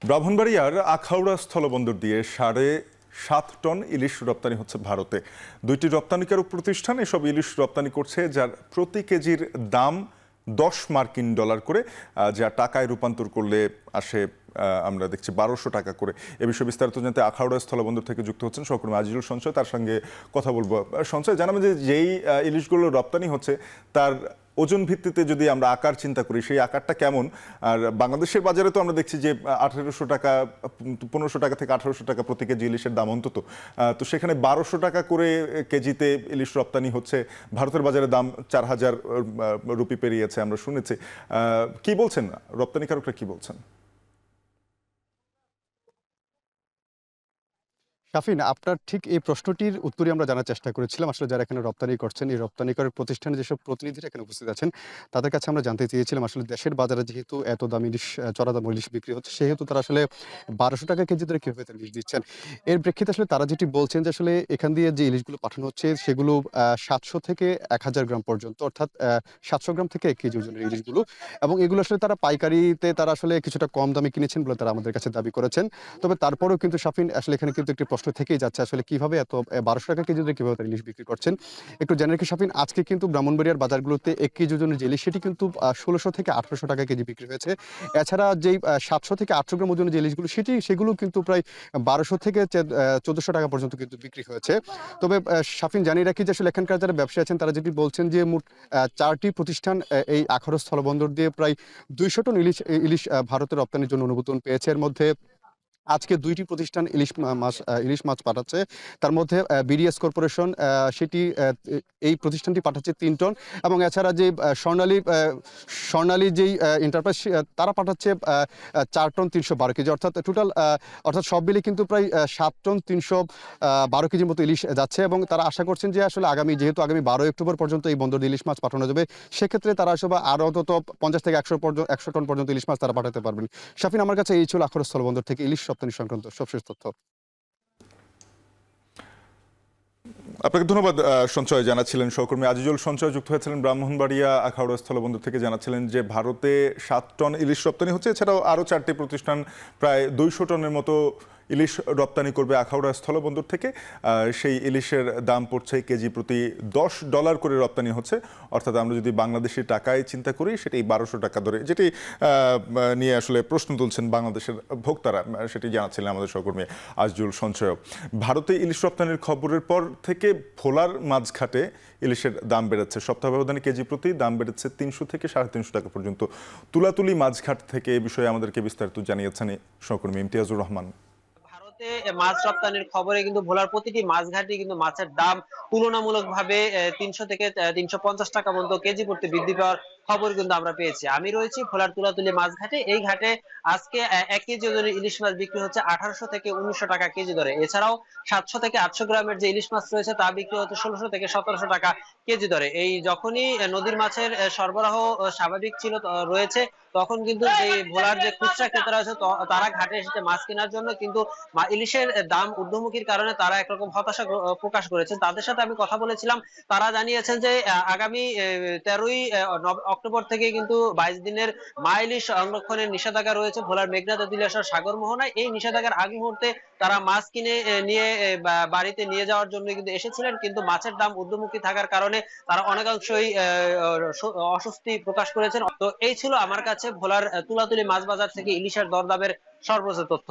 ব্রাহ্মণবাড়িয়ার আখাউড়া স্থলবন্দর দিয়ে ৭.৫ টন ইলিশ রপ্তানি হচ্ছে ভারতে। দুইটি রপ্তানিকারক প্রতিষ্ঠান এসব ইলিশ রপ্তানি করছে, যার প্রতি কেজির দাম $10 করে, যা টাকায় রূপান্তর করলে আসে আমরা দেখছি ১২০০ টাকা করে। এ বিষয়ে বিস্তারিত জানতে আখাউড়া স্থলবন্দর থেকে যুক্ত হচ্ছেন সহকর্মী আজিজুল সঞ্চয়, তার সঙ্গে কথা বলবো। সঞ্চয়, জানাবেন যে যেই ইলিশগুলো রপ্তানি হচ্ছে তার ওজন ভিত্তিতে যদি আমরা আকার চিন্তা করি, সেই আকারটা কেমন? আর বাংলাদেশের বাজারে তো আমরা দেখছি যে ১৮০০ টাকা, ১৫০০ টাকা থেকে ১৮০০ টাকা প্রতি কেজি ইলিশের দাম অন্তত। তো সেখানে ১২০০ টাকা করে কেজিতে ইলিশ রপ্তানি হচ্ছে, ভারতের বাজারে দাম ৪,০০০ রুপি পেরিয়েছে আমরা শুনেছি। কি বলছেন রপ্তানিকারকরা, কি বলছেন? শাফিন, আপনার ঠিক এই প্রশ্নটির উত্তরই আমরা জানার চেষ্টা করেছিলাম। আসলে যারা এখানে রপ্তানি করছেন, এই রপ্তানিকারক প্রতিষ্ঠানে যেসব প্রতিনিধিরা এখানে উপস্থিত আছেন, তাদের কাছে আমরা জানতে চেয়েছিলাম আসলে দেশের বাজারে যেহেতু এত দাম ইলিশ, চড়া দাম ইলিশ বিক্রি হচ্ছে, সেহেতু তারা আসলে ১২০০ টাকা কেজি ধরে কিভাবে তারা ইলিশ দিচ্ছেন। এর প্রেক্ষিতে আসলে তারা যেটি বলছেন যে আসলে এখান দিয়ে যে ইলিশগুলো পাঠানো হচ্ছে সেগুলো ৭০০ থেকে ১,০০০ গ্রাম পর্যন্ত, অর্থাৎ ৭০০ গ্রাম থেকে ১ কেজি ওজনের ইলিশগুলো। এবং এগুলো আসলে তারা পাইকারিতে তারা আসলে কিছুটা কম দামে কিনেছেন বলে তারা আমাদের কাছে দাবি করেছেন। তবে তারপরেও কিন্তু শাফিন, আসলে এখানে কিন্তু একটি প্রশ্ন থেকেই যাচ্ছে, আসলে কিভাবে এত ১২০০ টাকা কেজি ধরে কিভাবে তারা ইলিশ বিক্রি করছেন। একটু জেনে রাখি শাফিন, আজকে কিন্তু ব্রাহ্মণবাড়িয়ার বাজারগুলোতে ১ কেজি ওজনের যে ইলিশ, সেটি কিন্তু ১৬০০ থেকে ১৮০০ টাকা কেজি বিক্রি হয়েছে। এছাড়া যেই ৭০০ থেকে ৮০০ গ্রাম ওজনের যে ইলিশগুলো, সেগুলো কিন্তু প্রায় ১২০০ থেকে ১৪০০ টাকা পর্যন্ত কিন্তু বিক্রি হয়েছে। তবে শাফিন, জানিয়ে রাখি যে আসলে এখানকার যারা ব্যবসায়ী আছেন তারা যেটি বলছেন যে মোট ৪টি প্রতিষ্ঠান এই আখাউড়া স্থলবন্দর দিয়ে প্রায় ২০০ টন ইলিশ ভারতে রপ্তানির জন্য অনুমোদন পেয়েছে। এর মধ্যে আজকে ২টি প্রতিষ্ঠান ইলিশ মাছ পাঠাচ্ছে। তার মধ্যে বিডিএস কর্পোরেশন, সেটি এই প্রতিষ্ঠানটি পাঠাচ্ছে ৩ টন, এবং এছাড়া যে স্বর্ণালী যেই এন্টারপ্রাইজ, তারা পাঠাচ্ছে ৪ টন ৩১২ কেজি, অর্থাৎ সব মিলে কিন্তু প্রায় ৭ টন ৩১২ কেজির মতো ইলিশ যাচ্ছে। এবং তারা আশা করছেন যে আসলে যেহেতু আগামী ১২ অক্টোবর পর্যন্ত এই বন্দর দিয়ে ইলিশ মাছ পাঠানো যাবে, সেক্ষেত্রে তারা আসলে আরও অন্তত ৫০ থেকে ১০০ টন পর্যন্ত ইলিশ মাছ তারা পাঠাতে পারবেন। শাফিন, আমার কাছে এই ছিল আখাউড়া স্থলবন্দর থেকে ইলিশ রপ্তানি সংক্রান্ত সবশেষ তথ্য। আপনাকে ধন্যবাদ সঞ্চয়। জানাচ্ছিলেন সহকর্মী আজিজুল সঞ্চয়, যুক্ত হয়েছিলেন ব্রাহ্মণবাড়িয়া আখাউড়া স্থলবন্দর থেকে। জানাচ্ছিলেন যে ভারতে ৭ টন ইলিশ রপ্তানি হচ্ছে, এছাড়াও আরও ৪টি প্রতিষ্ঠান প্রায় ২০০ টনের মতো ইলিশ রপ্তানি করবে আখাউড়া স্থলবন্দর থেকে। সেই ইলিশের দাম পড়ছে কেজি প্রতি $10 করে রপ্তানি হচ্ছে, অর্থাৎ আমরা যদি বাংলাদেশি টাকায় চিন্তা করি সেটি ১২০০ টাকা ধরে, যেটি নিয়ে আসলে প্রশ্ন তুলছেন বাংলাদেশের ভোক্তারা, সেটি জানাচ্ছিলেন আমাদের সহকর্মী আজিজুল সঞ্চয়। ভারতে ইলিশ রপ্তানির খবরের পর থেকে ভোলার মাছঘাটে ইলিশের দাম বেড়েছে, সপ্তাহ ব্যবধানে কেজি প্রতি দাম বেড়েছে ৩০০ থেকে ৩৫০ টাকা পর্যন্ত। তুলাতুলি মাছঘাট থেকে এ বিষয়ে আমাদেরকে বিস্তারিত জানিয়েছেন সহকর্মী ইমতিয়াজুর রহমান। মাছ রপ্তানির খবরে কিন্তু ভোলার প্রতিটি মাছঘাটে কিন্তু মাছের দাম তুলনামূলকভাবে ৩০০ থেকে ৩৫০ টাকা পর্যন্ত কেজি প্রতি বৃদ্ধি পাওয়ার খবর কিন্তু আমরা পেয়েছি। আমি রয়েছি ভোলার তুলাতুলি মাছঘাটে। এই ঘাটে আজকে ১ কেজি ওজনের ইলিশ মাছ বিক্রি হচ্ছে ১৮০০ থেকে ১৯০০ টাকা কেজি দরে। এছাড়াও ৭০০ থেকে ৮০০ গ্রামের যে ইলিশ মাছ রয়েছে তা বিক্রি হচ্ছে ১৬০০ থেকে ১৭০০ টাকা কেজি দরে। এই যখনই নদীর মাছের সরবরাহ স্বাভাবিক রয়েছে, তখন কিন্তু এই ভোলার যে খুচরা ক্রেতারা আছে তারা ঘাটে এসেছে মাছ কেনার জন্য, কিন্তু ইলিশের দাম ঊর্ধ্বমুখীর কারণে তারা একরকম হতাশা প্রকাশ করেছেন। তাদের সাথে আমি কথা বলেছিলাম, তারা জানিয়েছেন যে আগামী ১৩ই অক্টোবর থেকে কিন্তু ২২ দিনের মা ইলিশ সংরক্ষণের নিষেধাজ্ঞা রয়েছে ভোলার মেঘনা তেঁতুলিয়া সাগর মোহনায়। এই নিষেধাজ্ঞার আগ মুহূর্তে তারা মাছ কিনে নিয়ে বাড়িতে নিয়ে যাওয়ার জন্য কিন্তু এসেছিলেন, কিন্তু মাছের দাম ঊর্ধ্বমুখী থাকার কারণে তারা অনেকাংশই অস্বস্তি প্রকাশ করেছেন। তো এই ছিল আমার কাছে ভোলার তুলাতুলি মাছ বাজার থেকে ইলিশের দরদামের সর্বোচ্চ তথ্য।